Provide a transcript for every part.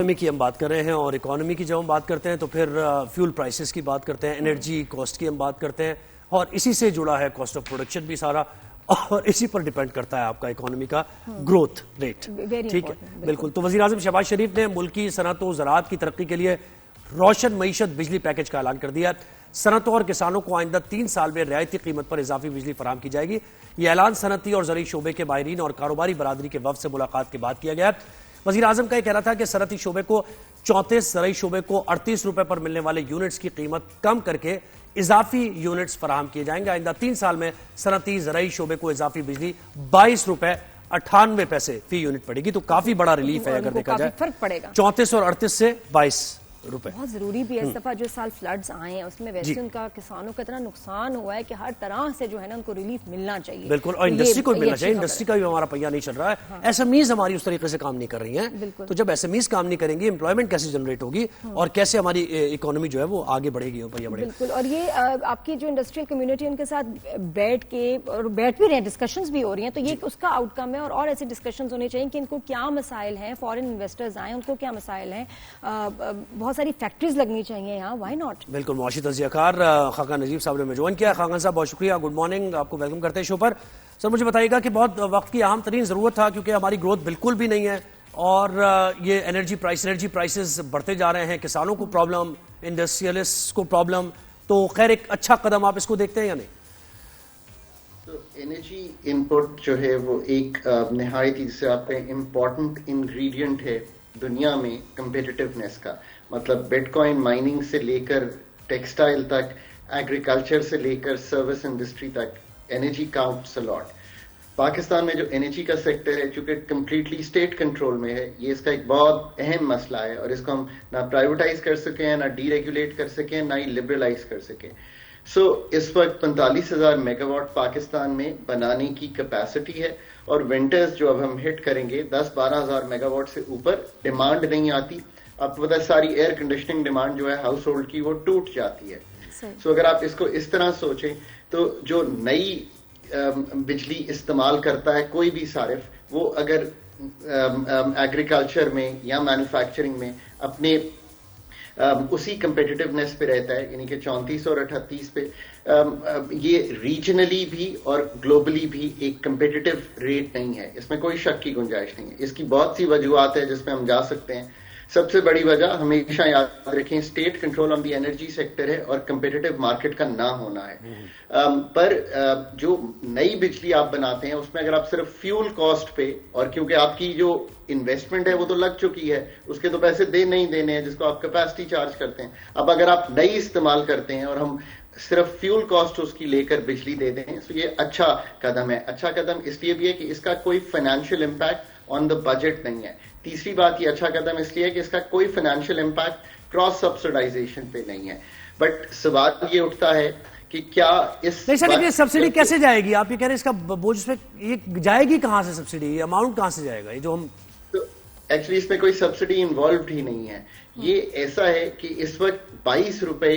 Economy کی ہم بات کر رہے ہیں, اور اکانومی کی جب ہم بات کرتے ہیں تو پھر فیول پرائسز کی بات کرتے ہیں, انرجی کاسٹ کی ہم بات کرتے ہیں, اور اسی سے جڑا ہے کاسٹ آف پروڈکشن بھی سارا, اور اسی پر ڈیپینڈ کرتا ہے آپ کا اکانومی کا گروتھ ریٹ. ٹھیک ہے, بالکل. تو وزیر اعظم شہباز شریف نے ملکی صنعت و زراعت کی ترقی کے لیے روشن معیشت بجلی پیکج کا اعلان کر دیا. صنعتوں اور کسانوں کو آئندہ 3 سال میں رعایتی قیمت پر اضافی بجلی فراہم کی جائے گی. یہ اعلان صنعتی اور زرعی شعبے کے ماہرین اور کاروباری برادری کے وفد سے ملاقات کے بعد کیا گیا. وزیر اعظم کا یہ کہنا تھا کہ صنعتی شعبے کو 34, زرعی شعبے کو 38 روپے پر ملنے والے یونٹس کی قیمت کم کر کے اضافی یونٹس فراہم کیے جائیں گے. آئندہ 3 سال میں صنعتی زرعی شعبے کو اضافی بجلی 22 روپے 98 پیسے فی یونٹ پڑے گی. تو کافی بڑا ریلیف ہے اگر دیکھا جائے. فرق پڑے گا 34 اور 38 سے 22 روپے. بہت ضروری بھی ہے. اس دفعہ جو سال فلڈز آئے ہیں اس میں ویسے ان کا کسانوں کا اتنا نقصان ہوا ہے کہ ہر طرح سے جو ہے نا ان کو ریلیف ملنا چاہیے. بالکل, اور انڈسٹری کو ملنا چاہیے. انڈسٹری کا بھی ہمارا پہیا نہیں چل رہا ہے. ایس ایم ایز ہماری اس طریقے سے کام نہیں کر رہی ہیں. تو جب ایس ایم ایز کام نہیں کریں گی, امپلائمنٹ کیسے جنریٹ ہوگی اور کیسے ہماری اکانومی جو ہے وہ آگے بڑھے گی, پہیا بڑھے گا. بالکل. اور یہ آپ کی جو انڈسٹریل کمیونٹی ان کے ساتھ بیٹھ کے اور بیٹھ بھی رہے ہیں, ڈسکشنز بھی ہو رہی ہیں, تو یہ اس کا آؤٹ کم ہے. اور ایسے ڈسکشنز ہونے چاہیے کہ ان کو کیا مسائل ہیں, فارن انویسٹرز آئیں ان کو کیا مسائل ہیں. بہت ساری فیکٹریز لگنی چاہیے یہاں, وائی ناٹ. بالکل. معاشی تجزیہ کار خاقان نجیب صاحب نے ہمیں جوائن کیا. خاقان صاحب بہت شکریہ, گڈ مارننگ, آپ کو ویلکم کرتے ہیں شو پر. سر مجھے بتائیے گا کہ بہت وقت کی اہم ترین ضرورت تھا کیونکہ ہماری گروتھ بالکل بھی نہیں ہے, اور یہ انرجی پرائسز بڑھتے جا رہے ہیں, کسانوں کو پرابلم, انڈسٹریلسٹ کو پرابلم. تو خیر ایک اچھا قدم آپ اس کو دیکھتے ہیں یا نہیں؟ تو انرجی انپٹ جو ہے وہ ایک نہایت ہی جسے آپ کہیں امپورٹنٹ انگریڈینٹ ہے دنیا میں کمپیٹیٹیونیس کا. مطلب بٹ کوائن مائننگ سے لے کر ٹیکسٹائل تک, ایگریکلچر سے لے کر سروس انڈسٹری تک, انرجی کاؤنٹس اے لاٹ. پاکستان میں جو انرجی کا سیکٹر ہے چونکہ کمپلیٹلی اسٹیٹ کنٹرول میں ہے, یہ اس کا ایک بہت اہم مسئلہ ہے, اور اس کو ہم نہ پرائیویٹائز کر سکیں, نہ ڈی ریگولیٹ کر سکیں, نہ ہی لبرلائز کر سکیں. سو اس وقت 45,000 میگا واٹ پاکستان میں بنانے کی کیپیسٹی ہے, اور ونٹرز جو اب ہم ہٹ کریں گے 10-12,000 میگا واٹ سے اوپر ڈیمانڈ نہیں آتی. اب تو پتہ ساری ایئر کنڈیشننگ ڈیمانڈ جو ہے ہاؤس ہولڈ کی وہ ٹوٹ جاتی ہے. سو اگر آپ اس کو اس طرح سوچیں تو جو نئی بجلی استعمال کرتا ہے کوئی بھی صارف, وہ اگر ایگریکلچر میں یا مینوفیکچرنگ میں اپنے اسی کمپیٹیٹیونیس پہ رہتا ہے, یعنی کہ 34 اور 38 پہ, یہ ریجنلی بھی اور گلوبلی بھی ایک کمپیٹیٹیو ریٹ نہیں ہے. اس میں کوئی شک کی گنجائش نہیں ہے. اس کی بہت سی وجوہات ہیں جس میں ہم جا سکتے ہیں. سب سے بڑی وجہ ہمیشہ یاد رکھیں state control on the energy sector ہے اور کمپیٹیٹیو مارکیٹ کا نہ ہونا ہے. پر جو نئی بجلی آپ بناتے ہیں اس میں اگر آپ صرف فیول کاسٹ پہ, اور کیونکہ آپ کی جو انویسٹمنٹ ہے وہ تو لگ چکی ہے, اس کے تو پیسے نہیں دینے ہیں جس کو آپ کیپیسٹی چارج کرتے ہیں. اب اگر آپ نئی استعمال کرتے ہیں اور ہم صرف فیول کاسٹ اس کی لے کر بجلی دے دیں, تو یہ اچھا قدم ہے. اچھا قدم اس لیے بھی ہے کہ اس کا کوئی financial impact on the budget نہیں ہے. تیسری بات, یہ اچھا قدم اس لیے ہے کہ اس کا کوئی فائنینشیل امپیکٹ کراس سبسڈائزیشن پہ نہیں ہے. بٹ سوال یہ اٹھتا ہے کہ کیا اس نہیں سبسڈی کیسے جائے گی؟ آپ یہ کہہ رہے ہیں اس کا بوجھ اس پہ یہ جائے گی کہاں سے سبسڈی, یہ اماؤنٹ کہاں سے جائے گا؟ یہ جو ہم ایکچولی اس میں کوئی سبسڈی انوالوڈ ہی نہیں ہے. یہ ایسا ہے کہ اس وقت 22 روپے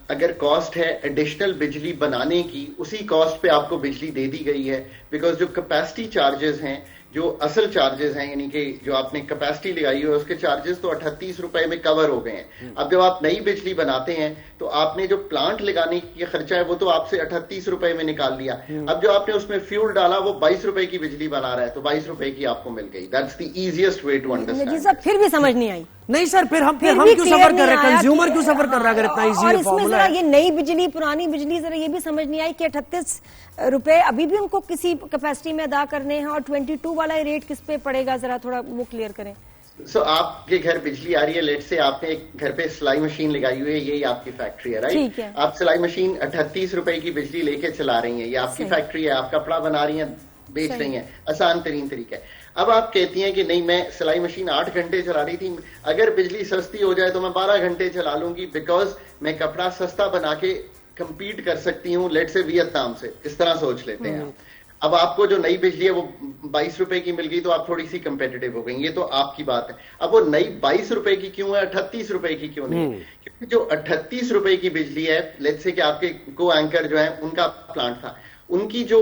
اگر کاسٹ ہے ایڈیشنل بجلی بنانے کی, اسی کاسٹ پہ آپ کو بجلی دے دی گئی ہے. بیکاز جو کیپیسٹی چارجز ہیں, جو اصل چارجز ہیں, یعنی کہ جو آپ نے کیپیسٹی لگائی ہے اس کے چارجز تو 38 روپے میں کور ہو گئے ہیں. اب جب آپ نئی بجلی بناتے ہیں تو آپ نے جو پلانٹ لگانے کی خرچہ ہے وہ تو آپ سے 38 روپے میں نکال لیا. اب جو آپ نے اس میں فیول ڈالا وہ 22 روپے کی بجلی بنا رہا ہے, تو 22 روپے کی آپ کو مل گئی. That's the easiest way to understand. پھر بھی سمجھ نہیں آئی. نہیں سر, پھر ہم کیوں سفر کر رہے ہیں, کنزیومر کیوں سفر کر رہا ہے اگر اتنا ایزی ہے فارمولا ہے؟ یہ نئی بجلی پرانی بجلی, ذرا یہ بھی سمجھ نہیں آئی کہ 38 روپے ابھی بھی ان کو کسی کیپیسٹی میں ادا کرنے ہیں, اور 22 والا ریٹ کس پہ پڑے گا, ذرا تھوڑا وہ کلیئر کریں. سو آپ کے گھر بجلی آ رہی ہے, لیٹ سے آپ نے ایک گھر پہ سلائی مشین لگائی ہوئی ہے, یہی آپ کی فیکٹری ہے, رائٹ؟ آپ سلائی مشین 38 روپے کی بجلی لے کے چلا رہی ہیں, یہ آپ کی فیکٹری ہے, آپ کپڑا بنا رہی ہیں, بیچ رہی ہیں, آسان ترین طریقہ ہے. اب آپ کہتی ہیں کہ نہیں میں سلائی مشین 8 گھنٹے چلا رہی تھی, اگر بجلی سستی ہو جائے تو میں 12 گھنٹے چلا لوں گی, بیکاز میں کپڑا سستا بنا کے کمپیٹ کر سکتی ہوں لیٹ سے ویتنام سے. اس طرح سوچ لیتے ہیں. اب آپ کو جو نئی بجلی ہے وہ 22 روپے کی مل گئی تو آپ تھوڑی سی کمپیٹیٹیو ہو گئی, یہ تو آپ کی بات ہے. اب وہ نئی 22 روپے کی کیوں ہے, 38 روپے کی کیوں نہیں؟ کیونکہ جو 38 روپے کی بجلی ہے, لیٹ سے کہ آپ کے کو اینکر جو ہے ان کا پلانٹ تھا, ان کی جو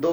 2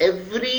Every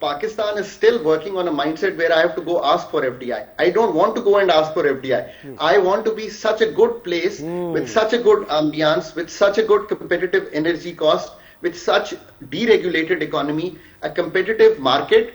Pakistan is still working on a mindset where I have to go ask for FDI. I don't want to go and ask for FDI. I want to be such a good place with such a good ambience, with such a good competitive energy cost, with such deregulated economy, a competitive market.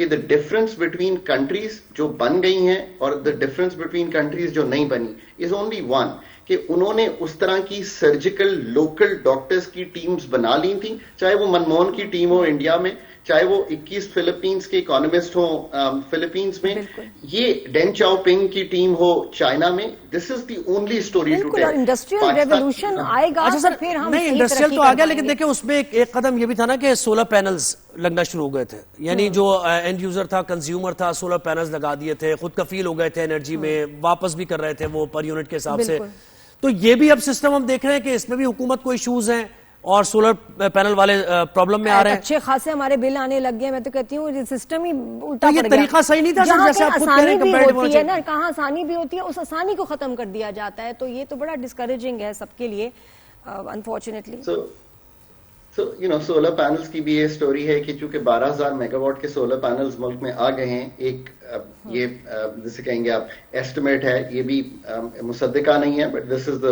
کہ the difference between countries جو بن گئی ہیں اور the difference between countries جو نہیں بنی is only one, کہ انہوں نے اس طرح کی سرجیکل لوکل ڈاکٹرز کی ٹیمز بنا لی تھیں, چاہے وہ منموہن کی ٹیم ہو انڈیا میں, چاہے وہ 21 فلپینز کے اکانومسٹ ہوں فلپینز میں, یہ ڈین چاؤ پنگ کی ٹیم ہو چائنا میں. This is the only story to tell. Industrial revolution آئے گا پھر ہم نہیں, انڈسٹریل تو آ گیا, لیکن دیکھیں اس میں ایک قدم یہ بھی تھا نا کہ سولر پینلز لگنا شروع ہو گئے تھے, یعنی جو اینڈ یوزر تھا, کنزیومر تھا, سولر پینلز لگا دیے تھے, خود کفیل ہو گئے تھے انرجی میں, واپس بھی کر رہے تھے وہ پر یونٹ کے حساب سے. تو یہ بھی اب سسٹم ہم دیکھ رہے ہیں کہ اس میں بھی حکومت کو ایشوز ہیں اور سولر پینل والے پرابلم میں آ رہے ہیں. اچھے خاصے ہمارے بل آنے لگ گئے. میں تو کہتی ہوں یہ سسٹم ہی الٹا پڑ گیا. یہ طریقہ صحیح نہیں تھا جیسے آپ خود کہہ رہے ہیں کمپیریٹو ہوتی ہے نا, کہاں آسانی بھی ہوتی ہے, اس آسانی کو ختم کر دیا جاتا ہے. تو یہ تو بڑا ڈسکریجنگ ہے سب کے لیے انفارچونیٹلی. So, سولر پینلز کی بھی یہ سٹوری ہے کہ چونکہ 12,000 میگا واٹ کے سولر پینلز ملک میں آ گئے ہیں, ایک یہ جسے کہیں گے آپ ایسٹیمیٹ ہے, یہ بھی مصدقہ نہیں ہے, but this is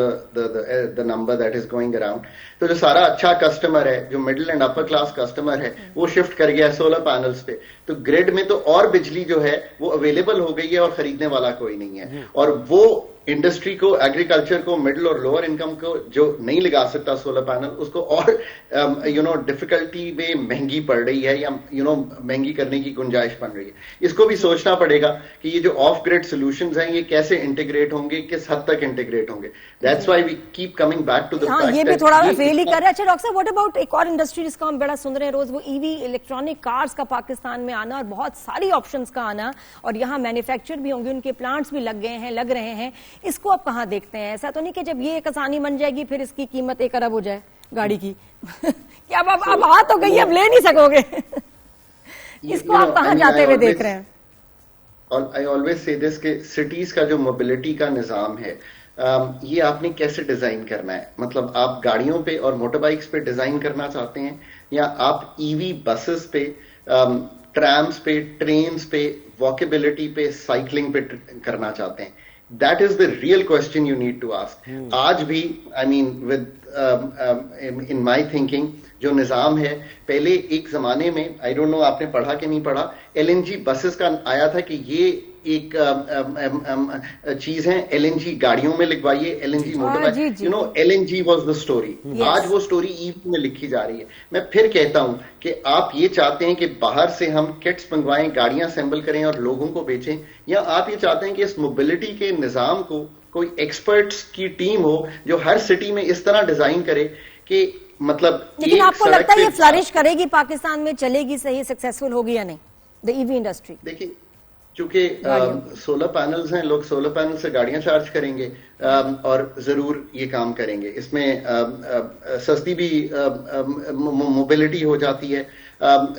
the number that is going around. تو جو سارا اچھا کسٹمر ہے, جو middle and upper class customer ہے, وہ شفٹ کر گیا سولر پینلز پہ. تو گریڈ میں تو اور بجلی جو ہے وہ اویلیبل ہو گئی ہے اور خریدنے والا کوئی نہیں ہے. اور وہ انڈسٹری کو, ایگریکلچر کو, مڈل اور لوور انکم کو جو نہیں لگا سکتا سولر پینل, اس کو اور ڈیفیکلٹی میں مہنگی پڑ رہی ہے یا مہنگی کرنے کی گنجائش بن رہی ہے. اس کو بھی سوچنا پڑے گا کہ یہ جو آف گریڈ سولوشنز ہیں یہ کیسے انٹیگریٹ ہوں گے, کس حد تک انٹیگریٹ ہوں گے. That's why we keep coming back to the fact. یہ بھی تھوڑا فیل ہی کر رہا ہے. اچھا ڈاکٹر صاحب, واٹ اباؤٹ ایک اور انڈسٹری جس کا ہم بڑا سن رہے ہیں روز, وہ ای وی الیکٹرانک کارز کا پاکستان میں آنا اور بہت ساری آپشنز کا آنا, اور یہاں مینوفیکچر بھی ہوں گے, ان کے پلانٹس بھی لگ گئے ہیں, لگ رہے ہیں. اس کو آپ کہاں دیکھتے ہیں؟ ایسا تو نہیں کہ جب یہ ایک آسانی بن جائے گی پھر اس کی قیمت 1 ارب ہو جائے گاڑی کی, کہ اب آ تو گئی, اب لے نہیں سکو گے. اس کو آپ کہاں جاتے ہوئے دیکھ رہے ہیں؟ I always say this کہ سٹیز کا جو موبلٹی کا نظام ہے, یہ آپ نے کیسے ڈیزائن کرنا ہے. مطلب آپ گاڑیوں پہ اور موٹر بائکس پہ ڈیزائن کرنا چاہتے ہیں, یا آپ ای وی بسز پہ, ٹرامز پہ, ٹرینز پہ, واکیبلٹی پہ, سائیکلنگ پہ کرنا چاہتے ہیں. That is the real question you need to ask. آج بھی in my thinking جو نظام ہے, پہلے ایک زمانے میں, I don't know آپ نے پڑھا کہ نہیں پڑھا, LNG بسز کا آیا تھا کہ یہ ایک چیز ہے, LNG گاڑیوں میں لگوائیے, LNG motor bike, LNG was the story. آج وہ سٹوری ای وی میں لکھی جا رہی ہے. میں پھر کہتا ہوں کہ آپ یہ چاہتے ہیں کہ باہر سے ہم کٹس منگوائیں, گاڑیاں اسمبل کریں اور لوگوں کو بیچیں, یا آپ یہ چاہتے ہیں کہ اس موبلٹی کے نظام کو کوئی ایکسپرٹس کی ٹیم ہو جو ہر سٹی میں اس طرح ڈیزائن کرے کہ مطلب. لیکن آپ کو لگتا ہے یہ فلرش کرے گی پاکستان میں, چلے گی صحیح, سکسیسفل ہوگی یا نہیں دا ای وی انڈسٹری؟ دیکھیے, چونکہ سولر پینلز ہیں, لوگ سولر پینل سے گاڑیاں چارج کریں گے اور ضرور یہ کام کریں گے. اس میں سستی بھی موبلٹی ہو جاتی ہے,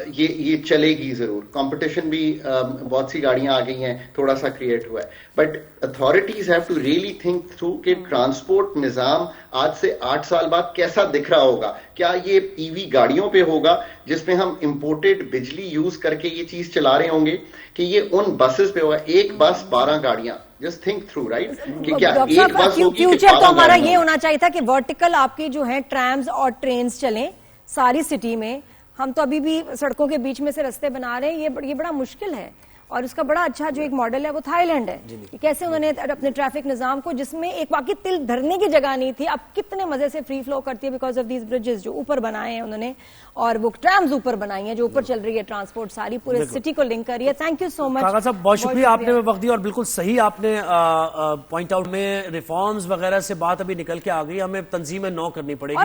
یہ چلے گی ضرور. کمپٹیشن بھی بہت سی گاڑیاں آ گئی ہیں, تھوڑا سا کریٹ ہوا ہے. But authorities have to really think through کہ ٹرانسپورٹ نظام آج سے 8 سال بعد کیسا دکھ رہا ہوگا. کیا یہ ای وی گاڑیوں پہ ہوگا جس میں ہم امپورٹڈ بجلی یوز کر کے یہ چیز چلا رہے ہوں گے, کہ یہ ان بسز پہ ہوگا, ایک بس 12 گاڑیاں. جسٹ تھنک تھرو, رائٹ, کہ کیا ایک بس ہوگی. فیوچر تو ہمارا یہ ہونا چاہیے تھا کہ ورٹیکل آپ کی جو ہے ٹرامز اور ٹرینز چلیں ساری سٹی میں. ہم تو ابھی بھی سڑکوں کے بیچ میں سے رستے بنا رہے ہیں, یہ بڑا مشکل ہے. اور اس کا بڑا اچھا جو ایک ماڈل ہے وہ تھائی لینڈ ہے. کیسے انہوں نے اپنے ٹریفک نظام کو, جس میں ایک واقعی تل دھرنے کی جگہ نہیں تھی, اب کتنے مزے سے فری فلو کرتی ہے بیکاز آف دیز برجز جو اوپر بنائے ہیں انہوں نے, اور وہ ٹرامز اوپر بنائی ہیں جو اوپر چل رہی ہے, ٹرانسپورٹ ساری پورے سٹی کو لنک کر رہی ہے. تھینک یو سو مچ کاغذ صاحب, بہت شکریہ, آپ نے وقت دیا اور بالکل صحیح آپ نے پوائنٹ آؤٹ میں ریفارمز وغیرہ سے بات ابھی نکل کے آ گئی, ہمیں تنظیم 9 کرنی پڑے گی.